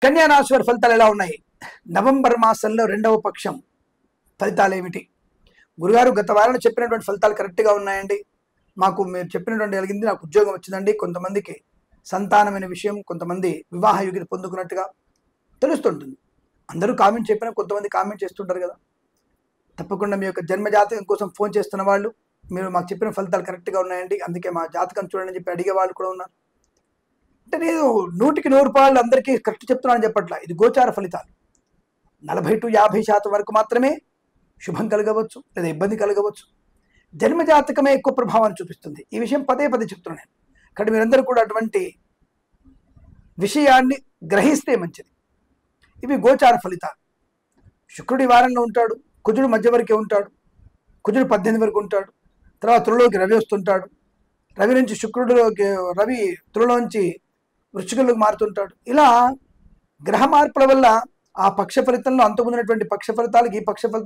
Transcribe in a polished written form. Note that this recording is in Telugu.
కన్యా రాశి వారి ఫలితాలు ఎలా ఉన్నాయి? నవంబర్ మాసంలో రెండవ పక్షం ఫలితాలు ఏమిటి? గురుగారు గత వారం చెప్పినటువంటి ఫలితాలు కరెక్ట్గా ఉన్నాయండి. మాకు మీరు చెప్పినటువంటి కలిగింది, నాకు ఉద్యోగం వచ్చిందండి. కొంతమందికి సంతానమైన విషయం, కొంతమంది వివాహ యోగ్యత పొందుకున్నట్టుగా తెలుస్తుంటుంది. అందరూ కామెంట్ చెప్పినా కొంతమంది కామెంట్ చేస్తుంటారు కదా. తప్పకుండా మీ యొక్క జన్మ జాతకం కోసం ఫోన్ చేస్తున్న వాళ్ళు, మీరు మాకు చెప్పిన ఫలితాలు కరెక్ట్గా ఉన్నాయండి, అందుకే మా జాతకం చూడండి అని చెప్పి అడిగే వాళ్ళు కూడా ఉన్నారు. అంటే నేను 100% అందరికీ కరెక్ట్ చెప్తున్నానని చెప్పట్లా. ఇది గోచార ఫలితాలు. 40 to 50% వరకు మాత్రమే శుభం కలగవచ్చు లేదా ఇబ్బంది కలగవచ్చు. జన్మ జాతకమే ఎక్కువ ప్రభావాన్ని చూపిస్తుంది. ఈ విషయం పదే పదే చెప్తున్నాను నేను. కాబట్టి మీరందరూ కూడా అటువంటి విషయాన్ని గ్రహిస్తే మంచిది. ఇవి గోచార ఫలితాలు. శుక్రుడు ఈ వారంలో ఉంటాడు, కుజుడు మధ్య వరకే ఉంటాడు, కుజుడు 18 వరకు ఉంటాడు, తర్వాత తులలోకి రవి వస్తుంటాడు, రవి నుంచి శుక్రుడిలోకి, రవి తులలోంచి వృశ్చికంలోకి మారుతుంటాడు. ఇలా గ్రహ మార్పుల వల్ల ఆ పక్ష ఫలితంలో అంతకుముందున్నటువంటి పక్ష ఫలితాలకు ఈ పక్ష ఫలితాలు